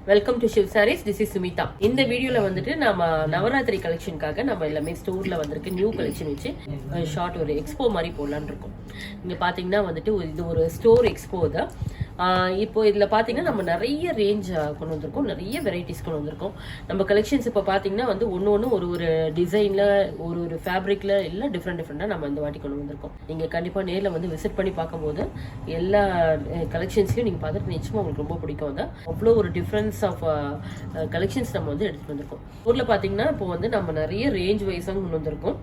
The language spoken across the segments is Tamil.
Welcome to Shiv sarees. This is Sumitha. இந்த வீடியோல வந்துட்டு நம்ம நவராத்திரி கலெக்ஷனுக்காக நம்ம எல்லாமே ஸ்டோர்ல வந்திருக்கு நியூ கலெக்ஷன் வச்சு ஷார்ட் ஒரு எக்ஸ்போ மாதிரி போடலான்னு இருக்கோம். இங்க பாத்தீங்கன்னா வந்துட்டு இது ஒரு ஸ்டோர் எக்ஸ்போ தான். இப்போ இதுல பாத்தீங்கன்னா நம்ம நிறைய ரேஞ்ச் கொண்டு வந்திருக்கோம், நிறைய வெரைட்டிஸ் கொண்டு வந்திருக்கோம். நம்ம கலெக்ஷன்ஸ் இப்போ பாத்தீங்கன்னா வந்து ஒன்று ஒரு டிசைன்ல ஒரு ஃபேப்ரிக்ல எல்லாம் டிஃப்ரெண்டா நம்ம இந்த வாட்டி கொண்டு வந்திருக்கோம். நீங்க கண்டிப்பா நேர்ல வந்து விசிட் பண்ணி பார்க்கும்போது எல்லா கலெக்ஷன்ஸையும் நீங்க பார்த்துட்டு நிச்சயமா உங்களுக்கு ரொம்ப பிடிக்கும். தான் அவ்வளோ ஒரு டிஃப்ரென்ஸ் ஆஃப் கலெக்ஷன்ஸ் நம்ம வந்து எடுத்துட்டு வந்திருக்கோம். ஊர்ல பாத்தீங்கன்னா இப்போ வந்து நம்ம நிறைய ரேஞ்ச் வைஸாக கொண்டு வந்திருக்கோம்.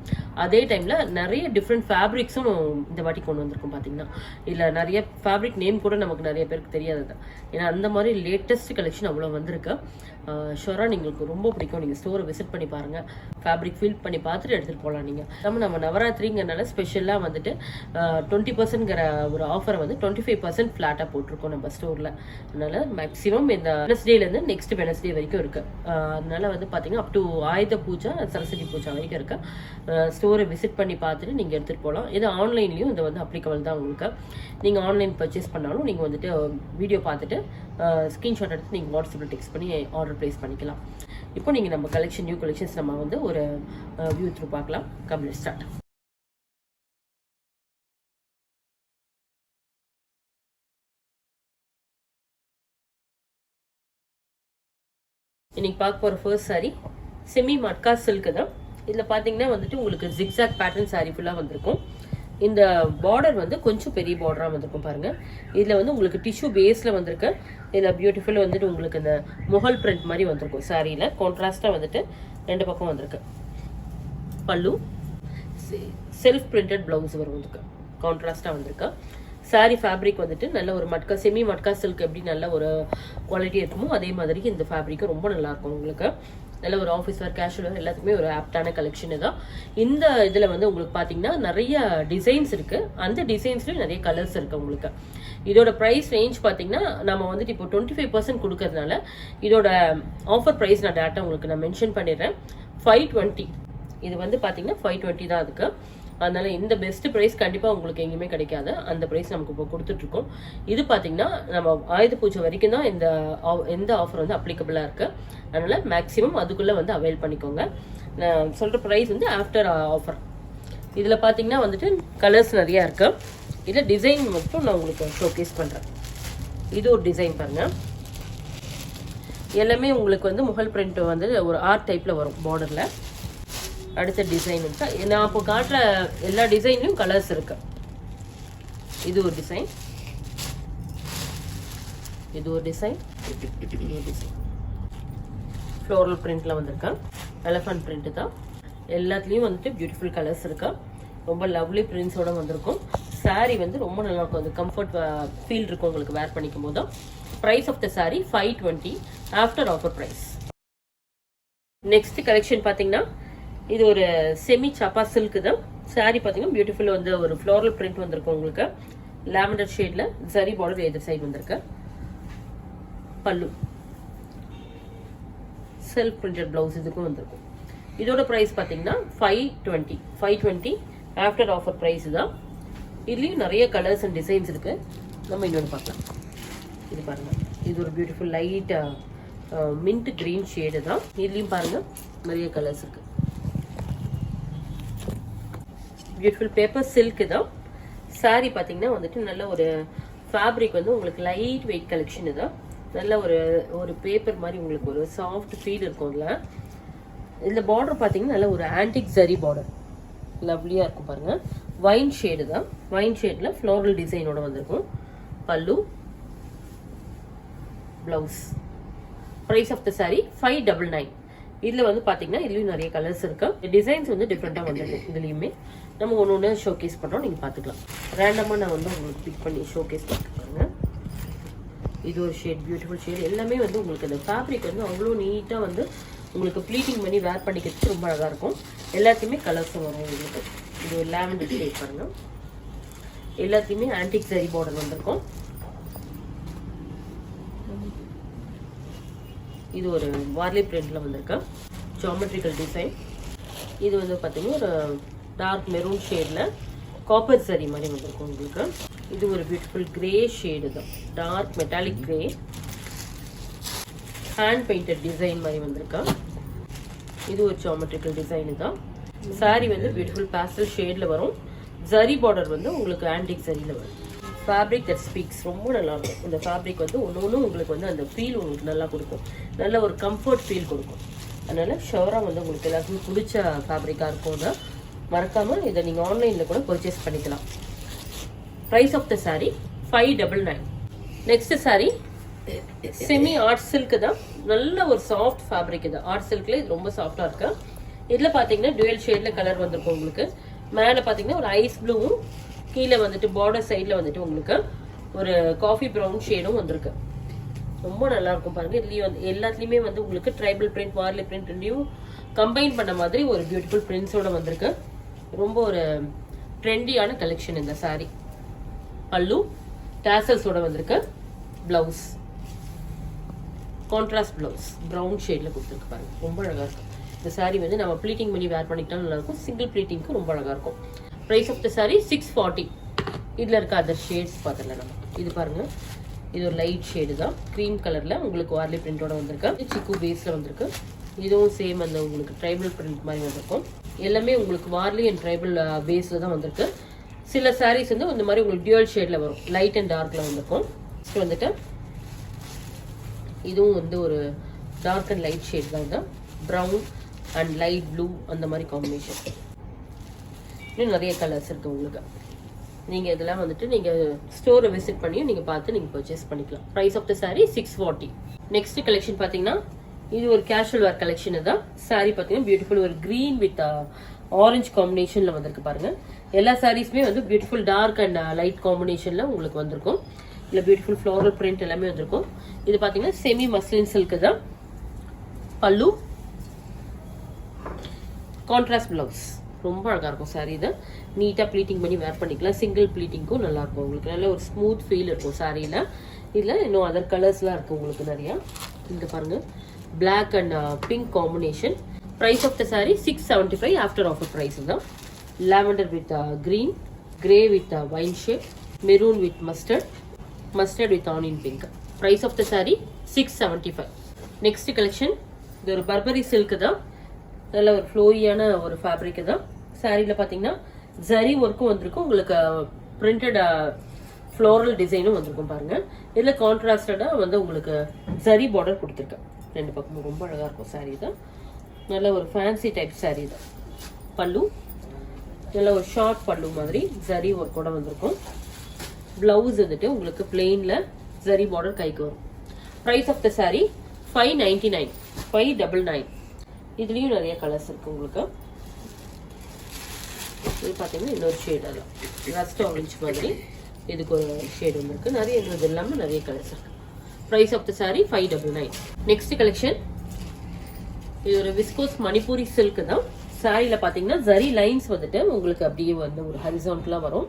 அதே டைம்ல நிறைய டிஃப்ரெண்ட் ஃபேப்ரிக்ஸும் இந்த வாட்டி கொண்டு வந்திருக்கோம். பாத்தீங்கன்னா இல்ல நிறைய ஃபேப்ரிக் நேம் கூட நமக்கு நிறைய பேருக்கு தெரியாது. ஏன்னா அந்த மாதிரி லேட்டஸ்ட் கலெக்ஷன் அவ்வளோ வந்திருக்கு. ஷோரா നിങ്ങൾക്ക് ரொம்ப பிடிக்கும். நீங்கள் ஸ்டோரை விசிட் பண்ணி பாருங்க, ஃபேப்ரிக் ஃபீல் பண்ணி பார்த்துட்டு எடுத்துகிட்டு போகலாம். நீங்கள் நம்ம நவராத்திரிங்கிறனால ஸ்பெஷலாக வந்துட்டு 20%ங்கிற ஒரு ஆஃபரை வந்து 25% ஃப்ளாட்டாக போட்டிருக்கோம் நம்ம ஸ்டோரில். அதனால மேக்ஸிமம் இந்த வெனஸ்டேலேருந்து நெக்ஸ்ட் வெனஸ்டே வரைக்கும் இருக்கு. அதனால வந்து பார்த்தீங்கன்னா அப் டு ஆயுத பூஜா சரஸ்வதி பூஜா வரைக்கும் இருக்கு. ஸ்டோரை விசிட் பண்ணி பார்த்துட்டு நீங்கள் எடுத்துகிட்டு போகலாம். இது ஆன்லைன்லேயும் இது வந்து அப்ளிகபிள் தான் உங்களுக்கு. நீங்கள் ஆன்லைன் பர்ச்சேஸ் பண்ணாலும் நீங்கள் வந்துட்டு வீடியோ பார்த்துட்டு ஸ்க்ரீன்ஷாட் எடுத்து நீங்கள் வாட்ஸ்அப்பில் டெக்ஸ்ட் பண்ணி ஆர்டர் ப்ளேஸ் பண்ணிக்கலாம். இப்போ நீங்கள் நம்ம கலெக்ஷன் நியூ கலெக்ஷன்ஸ் நம்ம வந்து ஒரு வியூ த்ரூ பார்க்கலாம். Come let's start. இன்னைக்கு பார்க்க போகிற first sorry semi matka silk தான். இதில் பார்த்தீங்கன்னா வந்துட்டு உங்களுக்கு ஜிக்ஸாக் பேட்டர்ன் சாரி ஃபுல்லாக வந்திருக்கும். இந்த பார்டர் வந்து கொஞ்சம் பெரிய பார்டராக வந்திருக்கும் பாருங்க. இதில் வந்து உங்களுக்கு டிஷ்யூ பேஸில் வந்திருக்கு. இதில் பியூட்டிஃபுல் வந்துட்டு உங்களுக்கு இந்த முகல் பிரிண்ட் மாதிரி வந்திருக்கும். சாரியில் கான்ட்ராஸ்டாக வந்துட்டு ரெண்டு பக்கம் வந்திருக்கு. பல்லு செல்ஃப் பிரிண்டட் பிளவுஸ் வரும் வந்துருக்கு, கான்ட்ராஸ்டாக வந்திருக்கு. சாரி ஃபேப்ரிக் வந்துட்டு நல்ல ஒரு மட்கா செமி மட்கா சில்க் எப்படி நல்ல ஒரு குவாலிட்டி இருக்குமோ அதே மாதிரி இந்த ஃபேப்ரிக்கும் ரொம்ப நல்லா இருக்கும் உங்களுக்கு. நல்ல ஒரு ஆஃபீஸ் வேர் கேஷுவல் வேர் எல்லாத்துக்குமே ஒரு ஆப்டான கலெக்ஷன் தான். இந்த இதில் வந்து உங்களுக்கு பார்த்தீங்கன்னா நிறைய டிசைன்ஸ் இருக்கு. அந்த டிசைன்ஸ்லேயும் நிறைய கலர்ஸ் இருக்கு உங்களுக்கு. இதோட ப்ரைஸ் ரேஞ்ச் பார்த்தீங்கன்னா நம்ம வந்துட்டு இப்போ 25% கொடுக்கறதுனால இதோட ஆஃபர் ப்ரைஸ் நான் டேரெக்டாக உங்களுக்கு நான் மென்ஷன் பண்ணிடுறேன். 520. இது வந்து பார்த்தீங்கன்னா 520 தான் அதுக்கு. அதனால இந்த பெஸ்ட் ப்ரைஸ் கண்டிப்பாக உங்களுக்கு எங்கேயுமே கிடைக்காது. அந்த ப்ரைஸ் நமக்கு இப்போ கொடுத்துட்ருக்கோம். இது பார்த்தீங்கன்னா நம்ம ஆயுத பூஜை வரைக்கும் தான் இந்த ஆஃபர் வந்து அப்ளிகபிளாக இருக்கு. அதனால மேக்ஸிமம் அதுக்குள்ளே வந்து அவைல் பண்ணிக்கோங்க. நான் சொல்கிற ப்ரைஸ் வந்து ஆஃப்டர் ஆஃபர். இதில் பார்த்தீங்கன்னா வந்துட்டு கலர்ஸ் நிறையா இருக்கு. இதில் டிசைன் மட்டும் நான் உங்களுக்கு ஷோகேஸ் பண்ணுறேன். இது ஒரு டிசைன் பாருங்க. எல்லாமே உங்களுக்கு வந்து முகல் பிரிண்ட் வந்து ஒரு ஆர்ட் டைப்பில் வரும் பார்டரில். அடுத்த டிசைன் இருக்கா, நான் இப்போ காட்டுற எல்லா டிசைன்லையும் கலர்ஸ் இருக்கு. இது ஒரு டிசைன், இது ஒரு டிசைன், இது ஒரு டிசைன். ஃப்ளோரல் பிரிண்ட்ல வந்திருக்கேன். எலஃபண்ட் பிரிண்ட் தான். எல்லாத்துலேயும் வந்துட்டு பியூட்டிஃபுல் கலர்ஸ் இருக்கா. ரொம்ப லவ்லி பிரிண்ட்ஸோட வந்திருக்கும். சாரி வந்து ரொம்ப நல்லா இருக்கும். அது கம்ஃபர்ட் ஃபீல் இருக்கும் உங்களுக்கு வேர் பண்ணிக்கும் போது. Price of the saree 520 after offer price. Next collection பார்த்தீங்கன்னா இது ஒரு செமி சாப்பா சில்க் தான். சாரி பார்த்தீங்கன்னா பியூட்டிஃபுல் வந்து ஒரு ஃப்ளோரல் பிரிண்ட் வந்திருக்கும் உங்களுக்கு. லாவெண்டர் ஷேட்ல சரி பார்டர் எதிர் சைடு வந்திருக்கு. பல்லு செல்ஃப் பிரிண்டட் பிளவுஸ் இதுக்கும் வந்திருக்கும். இதோட ப்ரைஸ் பார்த்தீங்கன்னா 520 ஆஃப்டர் ஆஃபர் ப்ரைஸ் தான். இதுலேயும் நிறைய கலர்ஸ் அண்ட் டிசைன்ஸ் இருக்கு. நம்ம இன்னொன்று பார்க்கலாம். இது பாருங்க, இது ஒரு beautiful light mint green shade தான். இதுலேயும் பாருங்க நிறைய கலர்ஸ் இருக்கு. பியூட்டிஃபுல் பேப்பர் சில்க் தான். சாரி பார்த்தீங்கன்னா வந்துட்டு நல்ல ஒரு ஃபேப்ரிக் வந்து உங்களுக்கு லைட் வெயிட் கலெக்ஷன் தான். நல்ல ஒரு பேப்பர் மாதிரி உங்களுக்கு ஒரு சாஃப்ட் ஃபீல் இருக்கும். இதில் பார்டர் பார்த்தீங்கன்னா நல்ல ஒரு ஆன்டிக் ஜரி பார்டர் லவ்லியாக இருக்கும் பாருங்க. வைன் ஷேடு தான். வைன் ஷேடில் ஃப்ளோரல் டிசைனோட வந்திருக்கும். பல்லு blouse. Price of the sorry 599. இதில் வந்து பார்த்தீங்கன்னா இதுலேயும் நிறைய கலர்ஸ் இருக்கு. டிசைன்ஸ் வந்து டிஃப்ரெண்ட்டாக வந்துருக்கு. இதுலேயுமே நம்ம ஒன்று ஷோகேஸ் பண்ணுறோம், நீங்கள் பார்த்துக்கலாம். ரேண்டமாக நான் வந்து உங்களுக்கு பிக் பண்ணி ஷோகேஸ் பார்த்துக்கோங்க. இது ஒரு ஷேட், பியூட்டிஃபுல் ஷேட். எல்லாமே வந்து உங்களுக்கு அந்த ஃபேப்ரிக் வந்து அவ்வளோ நீட்டாக வந்து உங்களுக்கு ப்ளீட்டிங் பண்ணி வேர் பண்ணிக்கிறதுக்கு ரொம்ப அழகாக இருக்கும். எல்லாத்தையுமே கலர்ஸும் வரும் உங்களுக்கு. இது ஒரு லாவெண்டர் ஷேட் பாருங்க. எல்லாத்தையுமே ஆன்டிக் சரி பார்டர் வந்திருக்கும். இது ஒரு வார்லி பிரிண்ட்ல வந்திருக்கு. Geometrical design. இது வந்து பார்த்தீங்கன்னா ஒரு டார்க் மெரூன் ஷேட்ல காப்பர் சரி மாதிரி வந்திருக்கும் உங்களுக்கு. இது ஒரு பியூட்டிஃபுல் கிரே ஷேடு தான், dark metallic grey. Hand painted design மாதிரி வந்திருக்கா. இது ஒரு ஜியோமெட்ரிக்கல் டிசைன் தான். சாரி வந்து பியூட்டிஃபுல் பேஸ்டல் ஷேட்ல வரும். ஜரி பார்டர் வந்து உங்களுக்கு ஆன்டிக் ஜரியில வரும். ஃபேப்ரிக் தட் ஸ்பீக்ஸ், ரொம்ப நல்லா இருக்கும். இந்த ஃபேப்ரிக் வந்து ஒன்று உங்களுக்கு வந்து அந்த ஃபீல் உங்களுக்கு நல்லா கொடுக்கும், நல்ல ஒரு கம்ஃபர்ட் ஃபீல் கொடுக்கும். அதனால ஷவராக வந்து உங்களுக்கு எல்லாருக்குமே பிடிச்ச ஃபேப்ரிக்காக இருக்கும்னா மறக்காமல் இதை நீங்கள் ஆன்லைனில் கூட பர்ச்சேஸ் பண்ணிக்கலாம். Price of the saree 599. Next saree semi art silk தான். நல்ல ஒரு சாஃப்ட் ஃபேப்ரிக். இது ஆர்ட் சில்க்ல இது ரொம்ப சாஃப்டாக இருக்கு. இதில் பார்த்தீங்கன்னா டுவெல் ஷேட்ல கலர் வந்திருக்கும் உங்களுக்கு. மேலே பார்த்தீங்கன்னா ஒரு ஐஸ் ப்ளூவும், கீழே வந்துட்டு பார்டர் சைடில் வந்துட்டு உங்களுக்கு ஒரு காஃபி ப்ரௌன் ஷேடும் வந்திருக்கு. ரொம்ப நல்லா இருக்கும் பாருங்க. இதுலயும் வந்து எல்லாத்துலயுமே வந்து உங்களுக்கு ட்ரைபல் பிரிண்ட், வார்லி பிரிண்ட் ரெண்டையும் கம்பைன் பண்ண மாதிரி ஒரு பியூட்டிஃபுல் பிரிண்ட்ஸோட வந்திருக்கு. ரொம்ப ஒரு ட்ரெண்டியான கலெக்ஷன் இந்த சாரி. பல்லு டாசல்ஸோட வந்திருக்கு. பிளவுஸ் கான்ட்ராஸ்ட் பிளவுஸ் ப்ரௌன் ஷேட்ல கொடுத்துருக்கு பாருங்க. ரொம்ப அழகா இருக்கும். இந்த சாரி வந்து நம்ம ப்ளீட்டிங் பண்ணி வேர் பண்ணிக்கிட்டாலும் நல்லா இருக்கும். சிங்கிள் ப்ளீட்டிங்க்கு ரொம்ப அழகா இருக்கும். Price of the sari 640. இதுல இருக்க அதர் ஷேட்ஸ் பார்த்துடலாம் நம்ம. இது பாருங்க, இது ஒரு லைட் ஷேடு தான். க்ரீம் கலர்ல உங்களுக்கு வார்லி பிரிண்டோட வந்திருக்கு. சிக்கு பேஸ்ல வந்திருக்கு. இதுவும் சேம் அந்த உங்களுக்கு ட்ரைபல் பிரிண்ட் மாதிரி வந்திருக்கும். எல்லாமே உங்களுக்கு வார்லி அண்ட் ட்ரைபல் பேஸ்ல தான் வந்திருக்கு. சில சாரீஸ் வந்து இந்த மாதிரி உங்களுக்கு டியூவல் ஷேட்ல வரும், லைட் அண்ட் டார்க்ல வந்திருக்கும். நெக்ஸ்ட் வந்துட்டு இதுவும் வந்து ஒரு டார்க் அண்ட் லைட் ஷேட் தான். இது ப்ரௌன் அண்ட் லைட் ப்ளூ அந்த மாதிரி காம்பினேஷன். இன்னும் நிறைய கலர்ஸ் இருக்கு உங்களுக்கு. நீங்க இதெல்லாம் வந்துட்டு நீங்க ஸ்டோரை விசிட் பண்ணி நீங்க பார்த்து நீங்க பர்ச்சேஸ் பண்ணிக்கலாம். Price of the sari 640. Next collection பாத்தீங்கன்னா இது ஒரு கேஷுவல் வேர் கலெக்ஷன் தான். சாரி பாத்தீங்கன்னா பியூட்டிஃபுல் ஒரு கிரீன் வித் ஆரஞ்சு காம்பினேஷன்ல வந்திருக்கு பாருங்க. எல்லா சாரீஸ்மே வந்து பியூட்டிஃபுல் டார்க் அண்ட் லைட் காம்பினேஷன்ல உங்களுக்கு வந்திருக்கும். இல்ல பியூட்டிஃபுல் ஃப்ளோரல் பிரிண்ட் எல்லாமே வந்திருக்கும். இது பாத்தீங்கன்னா செமி மஸ்லின் சில்க் தான். பல்லு கான்ட்ராஸ்ட் பிளவுஸ் ரொம்ப அழகா இருக்கும் சாரி. இதை நீட்டா ப்ளீட்டிங் பண்ணி வேர் பண்ணிக்கலாம். சிங்கிள் ப்ளீட்டிங்க்கும் நல்லா இருக்கும் உங்களுக்கு. நல்ல ஒரு ஸ்மூத் ஃபீல் இருக்கும் சாரியில. இதுல இன்னும் அதர் கலர்ஸ்லாம் இருக்கு உங்களுக்கு நிறைய. இங்க பாருங்க, black and pink combination. Price of the sari 675 after offer price தான். Lavender with green, grey with wine shade, maroon with mustard, mustard with onion pink. Price of the sari 675. Next collection இது ஒரு பர்பரி சில்க் தான். நல்ல ஒரு ஃப்ளோரியான ஒரு ஃபேப்ரிக் தான். சாரியில பாத்தீங்கன்னா ஜரி ஒர்க்கும் வந்திருக்கும் உங்களுக்கு. பிரிண்டட் ஃப்ளோரல் டிசைனும் வந்திருக்கும் பாருங்க. இதுல கான்ட்ராஸ்டடா வந்து உங்களுக்கு ஜரி பார்டர் கொடுத்துருக்கேன் ரெண்டு பக்கமும். ரொம்ப அழகா இருக்கும் சாரி தான். நல்ல ஒரு ஃபேன்சி டைப் சாரி தான். பல்லு நல்ல ஒரு ஷார்ட் பல்லு மாதிரி ஜரி ஒர்க்கோட வந்திருக்கும். பிளவுஸ் வந்துட்டு உங்களுக்கு பிளெயின்ல ஜரி பார்டர் கைக்கு வரும். Price of the sorry 599. 599. இதுலயும் நிறைய கலர்ஸ் இருக்கு உங்களுக்கு. இது பாத்தீங்கன்னா இன்னொரு ஷேட் அதான் ரஸ்ட் ஆரஞ்சு மாதிரி இதுக்கு ஒரு ஷேட் இருக்கு. நிறைய இது இல்லாம நிறைய கலர்ஸ் இருக்கு. Price of the sorry 599. Next collection இது ஒரு விஸ்கோஸ் மணிப்பூரி சில்க் தான். சாரியில பாத்தீங்கன்னா ஜரி லைன்ஸ் வந்துட்டு உங்களுக்கு அப்படியே வந்து ஒரு ஹரிசான்டலா வரும்.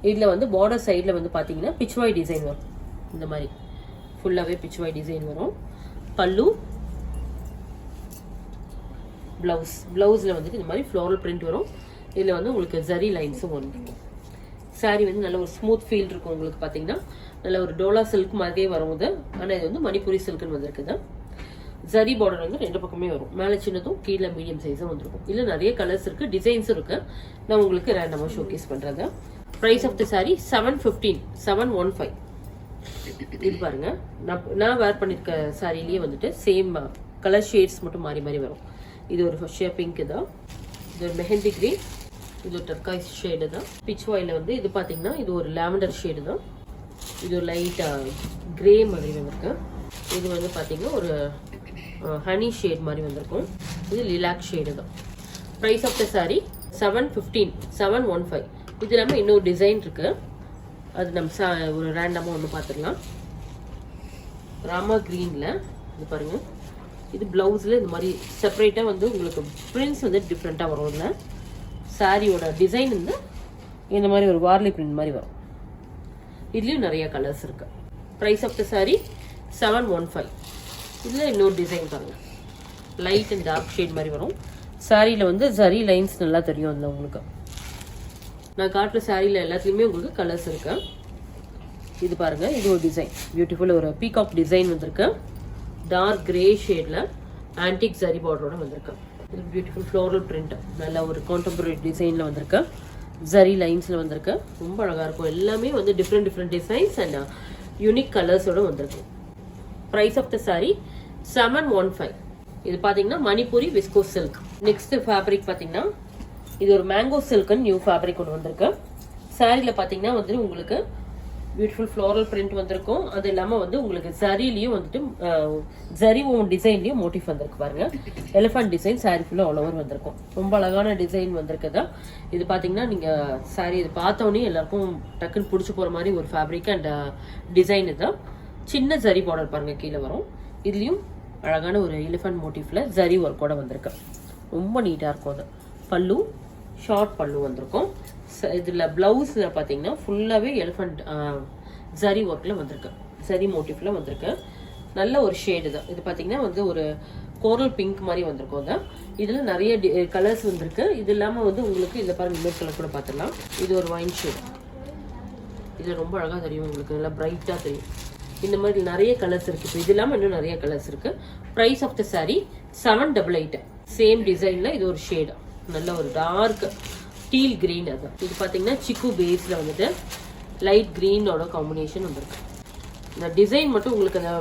இதுல வந்து பார்டர் சைட்ல வந்து பாத்தீங்கன்னா பிச்வாய் டிசைன் வரும். இந்த மாதிரி ஃபுல்லாவே பிச்வாய் டிசைன் வரும். பல்லு பிளவுஸ், பிளவுஸ்ல வந்துட்டு இந்த மாதிரி ஃப்ளோரல் பிரிண்ட் வரும். இதுல வந்து உங்களுக்கு ஜரி லைன்ஸும் வரும். சாரி வந்து நல்ல ஒரு ஸ்மூத் ஃபீல் இருக்கும் உங்களுக்கு. பாத்தீங்கன்னா நல்ல ஒரு டோலா சில்க் மாதிரியே வரும் இது. ஆனா இது வந்து மணிப்பூரி சில்க்னு வந்திருக்குது. ஜரி பார்டர் வந்து ரெண்டு பக்கமே வரும். மேல சின்னதும் கீழே மீடியம் சைஸும் வந்திருக்கும். இதுல நிறைய கலர்ஸ் இருக்கு, டிசைன்ஸும் இருக்கு. நான் உங்களுக்கு ரேண்டமா ஷோகேஸ் பண்றது. Price of the sari 715. 715. இது பாருங்க, நான் வேர் பண்ணிருக்க சாரிலேயே வந்துட்டு சேம் கலர் ஷேட்ஸ் மட்டும் மாறி மாறி வரும். இது ஒரு பிங்க் தான். இது ஒரு மெஹந்தி கிரீன், இது ஒரு டர்காய்ஸ் ஷேடு தான். பிச் வாயில வந்து இது பாத்தீங்கன்னா இது ஒரு லாவெண்டர் ஷேடு தான். இது ஒரு லைட் கிரே மாதிரி வந்திருக்கு. இது வந்து பாத்தீங்கன்னா ஒரு ஹனி ஷேட் மாதிரி வந்திருக்கும். இது லிலாக் ஷேடு தான். Price of the sari 715. 715. இது இல்லாமல் இன்னொரு டிசைன் இருக்கு. அது நம்ம ஒரு ரேண்டமா ஒன்று பார்த்துக்கலாம். ராமா கிரீன்ல இது பாருங்க. இது பிளவுஸ்ல இந்த மாதிரி செப்பரேட்டா வந்து உங்களுக்கு பிரிண்ட்ஸ் வந்து டிஃப்ரெண்டா வரும். இல்லை சாரியோட டிசைன் வந்து இந்த மாதிரி ஒரு வார்லி பிரிண்ட் மாதிரி வரும். இதுலயும் நிறைய கலர்ஸ் இருக்கு. Price of the sari 715. இதுல இன்னொரு டிசைன் பாருங்க, லைட் அண்ட் டார்க் ஷேட் மாதிரி வரும். சாரியில வந்து ஜரி லைன்ஸ் நல்லா தெரியும். அதுல உங்களுக்கு நான் காட்டுற சாரியில எல்லாத்துலயுமே உங்களுக்கு கலர்ஸ் இருக்கு. இது பாருங்க, இது ஒரு டிசைன் பியூட்டிஃபுல் ஒரு பீகாக் டிசைன் வந்திருக்கு. டார்க் கிரே ஷேட்ல ஆன்டிக் ஜரி பார்டரோட வந்திருக்கு. இது பியூட்டிஃபுல் ஃப்ளோரல் பிரிண்ட், நல்ல ஒரு கான்டெம்பரரி டிசைன்ல வந்திருக்கு. ஜரி லைன்ஸ்ல வந்திருக்கு. ரொம்ப அழகா இருக்கும். எல்லாமே வந்து டிஃப்ரெண்ட் டிசைன்ஸ் அண்ட் யூனிக் கலர்ஸோட வந்திருக்கு. Price of the sari 715. இது பாத்தீங்கன்னா Manipuri viscose silk. Next fabric பாத்தீங்கன்னா இது ஒரு மேங்கோ சில்க்னு நியூ ஃபேப்ரிக் ஒன்று வந்திருக்கு. சாரியில பாத்தீங்கன்னா வந்து உங்களுக்கு பியூட்டிஃபுல் ஃப்ளோரல் பிரிண்ட் வந்திருக்கும். அது இல்லாம வந்து உங்களுக்கு ஜரிலையும் வந்துட்டு ஜரி டிசைன்லயும் மோட்டிவ் வந்திருக்கு பாருங்க. எலிஃபண்ட் டிசைன் சாரி ஃபுல்லா ஆல் ஓவர் வந்திருக்கும். ரொம்ப அழகான டிசைன் வந்திருக்குதா. இது பாத்தீங்கன்னா நீங்க சாரி இது பார்த்தோன்னே எல்லாருக்கும் டக்குன்னு பிடிச்சி போற மாதிரி ஒரு ஃபேப்ரிக் அண்ட் டிசைன் இதுதான். சின்ன ஜரி பார்டர் பாருங்க கீழே வரும். இதுலயும் அழகான ஒரு எலிஃபண்ட் மோட்டிவ்ல ஜரி ஒர்க்கோட வந்திருக்கு. ரொம்ப நீட்டா இருக்கும். அது பல்லு ஷார்ட் பல்லு வந்திருக்கும். இதுல பிளவுஸ் பாத்தீங்கன்னா ஃபுல்லாவே எலிஃபண்ட் ஜரி ஒர்க்ல வந்திருக்கு. ஜரி மோட்டிவ்ல வந்திருக்கு. நல்ல ஒரு ஷேடு தான். இது பாத்தீங்கன்னா வந்து ஒரு கோரல் பிங்க் மாதிரி வந்திருக்கும். தான் இதுல நிறைய கலர்ஸ் வந்திருக்கு. இது இல்லாம வந்து உங்களுக்கு இதுல பாருங்க இன்னொரு கலர் கூட பாத்துடலாம். இது ஒரு வைன் ஷேட். இதுல ரொம்ப அழகா தெரியும் உங்களுக்கு, நல்லா பிரைட்டா தெரியும். இந்த மாதிரி நிறைய கலர்ஸ் இருக்கு. இது இல்லாம இன்னும் நிறைய கலர்ஸ் இருக்கு. Price of the sari 788. Same டிசைன்ல இது ஒரு ஷேடு, நல்ல ஒரு டார்க் டீல் கிரீன். அது இது பாத்தீங்கன்னா சிக்கு பேஸ்ல வந்துட்டு லைட் கிரீனோட காம்பினேஷன் வந்திருக்கு. இந்த டிசைன் மட்டும் உங்களுக்கு அந்த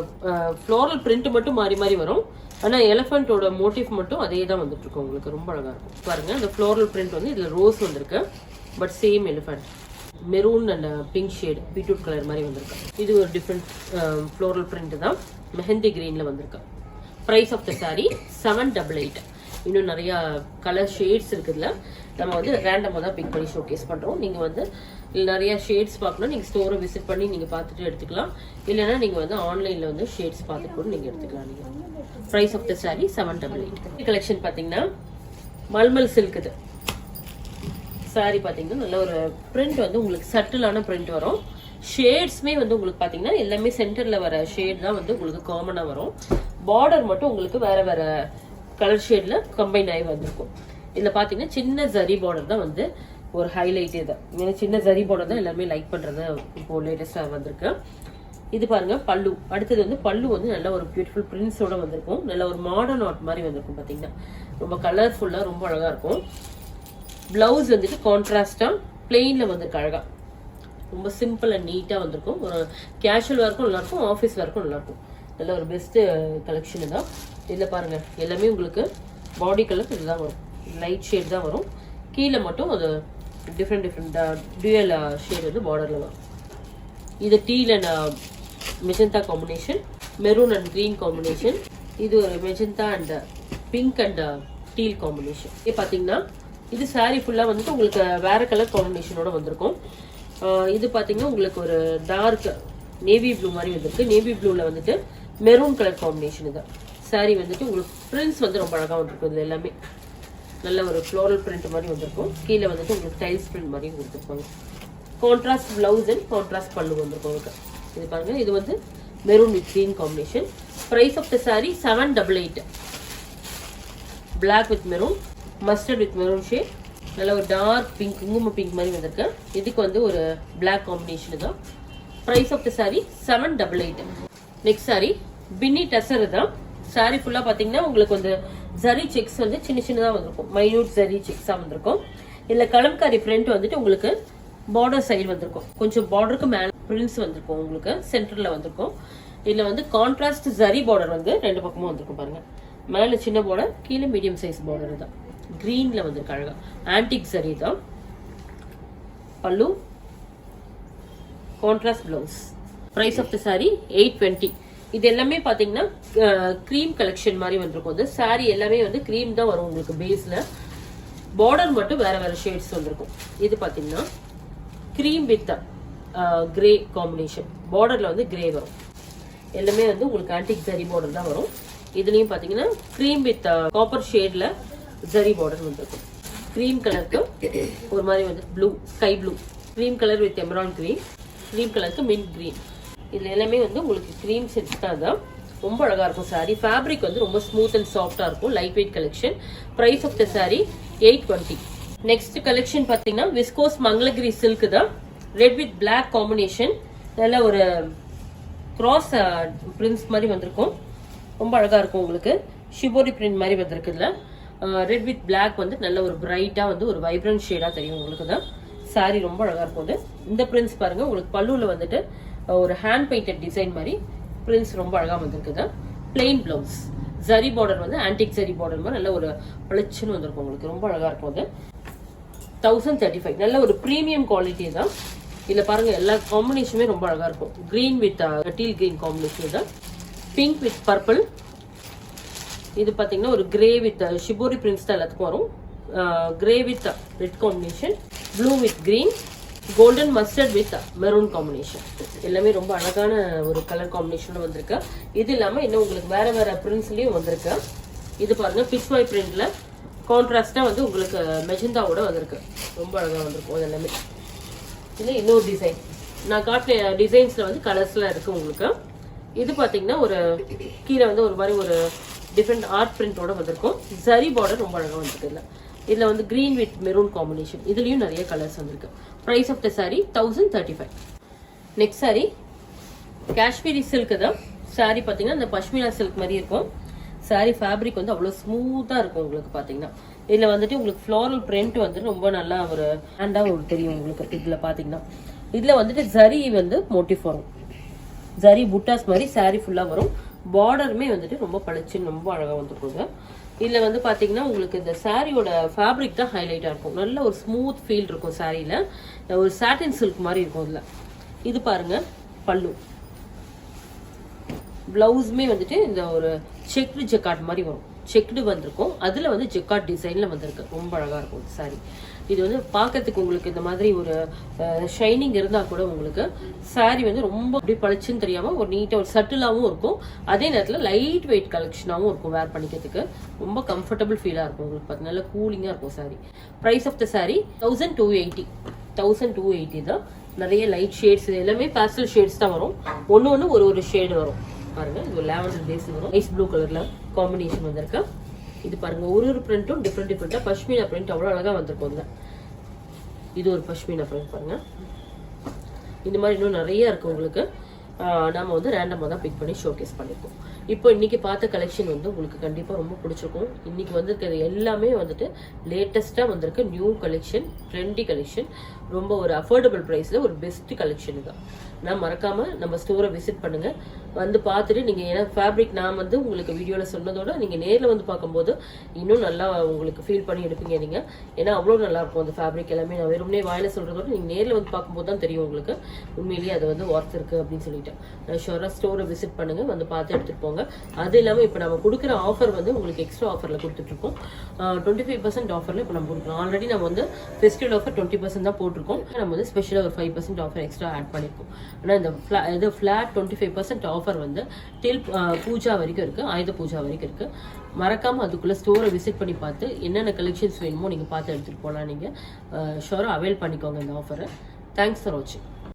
ஃப்ளோரல் பிரிண்ட் மட்டும் மாறி மாறி வரும். ஆனா எலிஃபண்டோட மோட்டிவ் மட்டும் அதே தான் வந்துட்டு இருக்கும். உங்களுக்கு ரொம்ப அழகா இருக்கும். பாருங்க இந்த ஃப்ளோரல் பிரிண்ட் வந்து இதுல ரோஸ் வந்திருக்கு. But same elephant maroon and pink shade beetroot colour மாதிரி வந்திருக்கு. இது ஒரு டிஃப்ரெண்ட் ஃப்ளோரல் பிரிண்ட் தான். மெஹந்தி கிரீன்ல வந்திருக்கு. Price of the sari 788. இன்னும் நிறைய கலர் ஷேட்ஸ் இருக்குதுல. நம்ம வந்து ரேண்டமா தான் பிக் பண்ணி ஷோகேஸ் பண்றோம். நீங்க வந்து நிறைய ஷேட்ஸ் பார்க்கணும், நீங்க ஸ்டோரை விசிட் பண்ணி நீங்க பார்த்துட்டு எடுத்துக்கலாம். இல்லைன்னா நீங்க வந்து ஆன்லைன்ல வந்து ஷேட்ஸ் பார்த்துட்டு கூட நீங்க எடுத்துக்கலாம். நீங்க price of the sari 788. Collection பாத்தீங்கன்னா மல்மல் சில்க். இது சாரி பாத்தீங்கன்னா நல்ல ஒரு பிரிண்ட் வந்து உங்களுக்கு சட்டிலான பிரிண்ட் வரும். ஷேட்ஸ்மே வந்து உங்களுக்கு பாத்தீங்கன்னா எல்லாமே சென்டர்ல வர ஷேட் தான் வந்து உங்களுக்கு காமனா வரும். பார்டர் மட்டும் உங்களுக்கு வேற வேற கலர் ஷேட்ல கம்பைன் ஆகி வந்திருக்கும். இதுல பாத்தீங்கன்னா சின்ன ஜரி பார்டர் தான் வந்து ஒரு ஹைலைட். இது சின்ன ஜரி பார்டர் தான் எல்லாருமே லைக் பண்றது இப்போ லேட்டஸ்டா வந்திருக்கு. இது பாருங்க பல்லு. அடுத்தது வந்து பல்லு வந்து நல்ல ஒரு பியூட்டிஃபுல் பிரிண்ட்ஸோட வந்திருக்கும். நல்ல ஒரு மாடர்ன் ஆர்ட் மாதிரி வந்திருக்கும். பாத்தீங்கன்னா ரொம்ப கலர்ஃபுல்லா ரொம்ப அழகா இருக்கும். பிளவுஸ் வந்துட்டு கான்ட்ராஸ்டா பிளெயின்ல வந்திருக்கு. அழகா ரொம்ப சிம்பிள் அண்ட் நீட்டா வந்திருக்கும். ஒரு கேஷுவல் ஒர்க்கும் நல்லா இருக்கும், ஆஃபீஸ் ஒர்க்கும் நல்லா இருக்கும். நல்ல ஒரு பெஸ்ட் கலெக்ஷன் தான். இதுல பாருங்க எல்லாமே உங்களுக்கு பாடி கலர் இதுதான் வரும். லைட் ஷேட் தான் வரும். கீழே மட்டும் அது டிஃப்ரெண்ட் டியூயல் ஷேட் வந்து பார்டர்ல வரும். இது deal and magenta combination, maroon and green combination. இது ஒரு magenta and pink and deal combination. இது பாத்தீங்கன்னா இது சாரி ஃபுல்லா வந்துட்டு உங்களுக்கு வேற கலர் காம்பினேஷனோட வந்திருக்கும். இது பாத்தீங்கன்னா உங்களுக்கு ஒரு டார்க் நேவி ப்ளூ மாதிரி வந்திருக்கு. நேவி ப்ளூல வந்துட்டு மெரூன் கலர் காம்பினேஷன். இது சாரி வந்துட்டு உங்களுக்கு பிரிண்ட்ஸ் வந்து ரொம்ப அழகா வந்திருக்கும். இது எல்லாமே நல்ல ஒரு ஃப்ளோரல் பிரிண்ட் மாதிரி வந்திருக்கும். கீழே வந்துட்டு உங்களுக்கு டைல்ஸ் பிரிண்ட் மாதிரியும் கொடுத்துருப்பாங்க. கான்ட்ராஸ்ட் பிளவுஸ் அண்ட் கான்ட்ராஸ்ட் பல்லு வந்திருக்கும் உங்களுக்கு. இது பாருங்க இது வந்து maroon with green combination. Price of the sari 788. Black with maroon, mustard with maroon shade, நல்ல ஒரு டார்க் பிங்க் குங்கும பிங்க் மாதிரி வந்திருக்கு. இதுக்கு வந்து ஒரு பிளாக் காம்பினேஷன் தான். Price of the sari 788. Next sari Binny tussar தான். சாரி ஃபுல்லா பாத்தீங்கன்னா உங்களுக்கு வந்து ஜரி செக்ஸ் வந்து சின்ன சின்னதா வந்திருக்கும். மைன்யூட் ஜரி செக்ஸா வந்திருக்கும். இதுல கலம்காரி பிரிண்ட் வந்துட்டு உங்களுக்கு பார்டர் சைடு வந்திருக்கும். கொஞ்சம் பார்டருக்கு மேல பிரிண்ட்ஸ் வந்திருக்கும். உங்களுக்கு சென்டர்ல வந்திருக்கும். இதுல வந்து கான்ட்ராஸ்ட் ஜரி பார்டர் வந்து ரெண்டு பக்கமும் வந்திருக்கும். பாருங்க மேல சின்ன பார்டர், கீழே மீடியம் சைஸ் பார்டர் தான். கிரீன்ல வந்திருக்கு அழகா. ஆன்டிக் ஜரி தான். Pallu, contrast blouse. Price of the sari 820. இது எல்லாமே பாத்தீங்கன்னா கிரீம் கலெக்ஷன் மாதிரி வந்திருக்கும். சாரி எல்லாமே வந்து கிரீம் தான் வரும் உங்களுக்கு பேஸ்ல. பார்டர் மட்டும் வேற வேற ஷேட்ஸ் வந்திருக்கும். இது பாத்தீங்கன்னா கிரீம் வித் கிரே காம்பினேஷன். பார்டர்ல வந்து கிரே வரும். எல்லாமே வந்து உங்களுக்கு ஆன்டிக் ஜரி பார்டர் தான் வரும். இதுலயும் பாத்தீங்கன்னா கிரீம் வித் காப்பர் ஷேட்ல ஜரி பார்டர் வந்திருக்கும். கிரீம் கலருக்கு ஒரு மாதிரி வந்து blue, sky blue, cream colour with emerald green, cream கலருக்கு மின்ட் கிரீன். இதுல எல்லாமே வந்து உங்களுக்கு கிரீம் செட் தான். ரொம்ப அழகா இருக்கும் சாரி. ஃபேப்ரிக் வந்து ரொம்ப ஸ்மூத் அண்ட் சாஃப்டா இருக்கும். Light weight collection. Price of the sari 820. Next collection பாத்தீங்கன்னா விஸ்கோஸ் மங்களகிரி சில்க் தான். Red with black combination. நல்ல ஒரு கிராஸ் பிரிண்ட்ஸ் மாதிரி வந்திருக்கும். ரொம்ப அழகா இருக்கும் உங்களுக்கு. ஷிபோரி பிரிண்ட் மாதிரி வந்திருக்குல்ல. ரெட் வித் பிளாக் வந்து நல்ல ஒரு பிரைட்டா வந்து ஒரு வைப்ரண்ட் ஷேடா தெரியும் உங்களுக்கு தான். சாரி ரொம்ப அழகா இருக்கும். இந்த பிரிண்ட்ஸ் பாருங்க, உங்களுக்கு பல்லுல வந்துட்டு ஒரு ஹேண்ட் பெயிண்டட் டிசைன் மாதிரி பிரிண்ட்ஸ் ரொம்ப அழகா வந்திருக்குது. பிளெயின் பிளவுஸ், ஜரி பார்டர் வந்து ஆன்டிக் ஜரி பார்டர் மாதிரி நல்ல ஒரு பளிச்சுன்னு வந்திருக்கும் உங்களுக்கு. ரொம்ப அழகா இருக்கும். அது 1035, நல்ல ஒரு பிரீமியம் குவாலிட்டி தான். இதுல பாருங்க எல்லா காம்பினேஷனுமே ரொம்ப அழகா இருக்கும். Green with teal green combination தான். Pink with purple. இது பாத்தீங்கன்னா ஒரு கிரே வித் ஷிபோரி பிரிண்ட்ஸ் தான் எல்லாத்துக்கும் வரும். Grey with red combination, blue with green, golden mustard with maroon combination. எல்லாமே ரொம்ப அழகான ஒரு கலர் காம்பினேஷன் வந்திருக்கு. இது இல்லாம இன்னும் உங்களுக்கு வேற வேற பிரிண்ட்ஸ்லயும் வந்திருக்கு. இது பாருங்க பிச்வாய் பிரிண்ட்ல கான்ட்ராஸ்டா வந்து உங்களுக்கு மெஜந்தாவோட வந்திருக்கு. ரொம்ப அழகா வந்திருக்கும் இது எல்லாமே. இது இன்னொரு டிசைன். நான் காட்டின டிசைன்ஸ்ல வந்து கலர்ஸ்லாம் இருக்கு உங்களுக்கு. இது பாத்தீங்கன்னா ஒரு கீழே வந்து ஒரு மாதிரி ஒரு டிஃப்ரெண்ட் ஆர்ட் பிரிண்டோட வந்திருக்கும். ஜரி பார்டர் ரொம்ப அழகா வந்திருக்கு. இதுல வந்து கிரீன் வித் மெரூன் காம்பினேஷன். இதுலயும் நிறைய கலர்ஸ் வந்திருக்கு. Price of the sari 1035. Next sari Kashmiri silk தான். சாரி பாத்தீங்கன்னா இந்த பஷ்மினா சில்க் மாதிரி இருக்கும். சாரி ஃபேப்ரிக் வந்து அவ்வளவு ஸ்மூத்தா இருக்கும் உங்களுக்கு. பாத்தீங்கன்னா இதுல வந்துட்டு உங்களுக்கு ஃப்ளோரல் பிரிண்ட் வந்து ரொம்ப நல்லா ஒரு ஹேண்டா ஒரு தெரியும் உங்களுக்கு. இதுல பாத்தீங்கன்னா இதுல வந்துட்டு ஜரி வந்து மோட்டிவ் வரும். ஜரி புட்டாஸ் மாதிரி சாரி ஃபுல்லா வரும். பார்டருமே வந்துட்டு ரொம்ப பளிச்சுன்னு ரொம்ப அழகா வந்துருக்குங்க. இதுல வந்து பாத்தீங்கன்னா உங்களுக்கு இந்த சாரியோட ஃபேப்ரிக் தான் ஹைலைட்டா இருக்கும். நல்ல ஒரு ஸ்மூத் ஃபீல் இருக்கும் சாரியில. ஒரு சாட்டின் சில்க் மாதிரி இருக்கும் இதுல. இது பாருங்க பல்லு. பிளவுஸ்மே வந்துட்டு இந்த ஒரு செக்டு ஜெக்கார்ட் மாதிரி வரும். செக்டு வந்திருக்கும். அதுல வந்து ஜெக்கார்ட் டிசைன்ல வந்திருக்கு. ரொம்ப அழகா இருக்கும் சாரி. இது வந்து பாக்கிறதுக்கு உங்களுக்கு இந்த மாதிரி ஒரு ஷைனிங் இருந்தா கூட உங்களுக்கு சாரி வந்து ரொம்ப அப்படி பளிச்சுன்னு தெரியாம ஒரு நீட்டா ஒரு சட்டிலாவும் இருக்கும். அதே நேரத்துல லைட் வெயிட் கலெக்ஷனாவும் இருக்கும். வேர் பண்ணிக்கிறதுக்கு ரொம்ப கம்ஃபர்டபுள் ஃபீலா இருக்கும் உங்களுக்கு. நல்ல கூலிங்கா இருக்கும் sari. Price of the sari 1280. 1280 தான். நிறைய லைட் ஷேட்ஸ், எல்லாமே பேஸ்டல் ஷேட்ஸ் தான் வரும். ஒன்னு ஒரு ஒரு ஷேடு வரும். பாருங்க இது லாவெண்டர் பேஸ் வரும். ஐஸ் ப்ளூ கலர்ல காம்பினேஷன் வந்திருக்கு. இது பாருங்க ஒரு பிரிண்ட்டும் டிஃப்ரெண்டா பஷ்மினா பிரிண்ட் அவ்வளவு அழகா வந்திருக்கும். இது ஒரு பஷ்மினா பிரிண்ட் பாருங்க. இந்த மாதிரி இன்னும் நிறைய இருக்கு உங்களுக்கு. நாம வந்து ரேண்டமா தான் பிக் பண்ணி ஷோகேஸ் பண்ணிருக்கோம். இப்போ இன்னைக்கு பார்த்த கலெக்ஷன் வந்து உங்களுக்கு கண்டிப்பா ரொம்ப பிடிச்சிருக்கும். இன்னைக்கு வந்திருக்கிறது எல்லாமே வந்துட்டு லேட்டஸ்டா வந்திருக்கு நியூ கலெக்ஷன், ட்ரெண்டி கலெக்ஷன். ரொம்ப ஒரு அஃபோர்டபுள் பிரைஸ்ல ஒரு பெஸ்ட் கலெக்ஷன் தான். நான் மறக்காம நம்ம ஸ்டோரை விசிட் பண்ணுங்க. வந்து பார்த்துட்டு நீங்க ஏன்னா ஃபேப்ரிக் நான் வந்து உங்களுக்கு வீடியோல சொன்னதோட நீங்க நேர்ல வந்து பார்க்கும்போது இன்னும் நல்லா உங்களுக்கு ஃபீல் பண்ணி எடுப்பீங்க நீங்க. ஏன்னா அவ்வளவு நல்லா இருக்கும் அந்த ஃபேப்ரிக் எல்லாமே. நான் வெறுமனே வாயில சொல்றதோட நீங்க நேர்ல வந்து பார்க்கும்போது தான் தெரியும் உங்களுக்கு உண்மையிலேயே அது வந்து ஒர்த் இருக்கு அப்படின்னு சொல்லிட்டு. ஷோரா ஸ்டோரை விசிட் பண்ணுங்க, வந்து பார்த்து எடுத்துட்டு போங்க. அது இல்லாம இப்ப நம்ம கொடுக்குற ஆஃபர் வந்து உங்களுக்கு எக்ஸ்ட்ரா ஆஃபர்ல கொடுத்துட்டு இருக்கோம். 25% ஆஃபர்ல இப்ப நம்ம கொடுக்குறோம். ஆல்ரெடி நம்ம வந்து ஃபெஸ்டிவல் ஆஃபர் 20% தான் போட்டிருக்கோம். நம்ம வந்து ஸ்பெஷலா ஒரு 5% ஆஃபர் எக்ஸ்ட்ரா ஆட் பண்ணிருக்கோம். ஆனா இந்த ஃபிளாட் 25% ஆஃபர் வந்து டில் பூஜா வரைக்கும் இருக்கு, ஆயுத பூஜா வரைக்கும் இருக்கு. மறக்காம அதுக்குள்ள ஸ்டோரை விசிட் பண்ணி பார்த்து என்னென்ன கலெக்ஷன்ஸ் வேணுமோ நீங்க பார்த்து எடுத்துட்டு போலாம். நீங்க ஷோரா அவைல் பண்ணிக்கோங்க இந்த ஆஃபரை. தேங்க்ஸ் ஃபார் வாட்சிங்.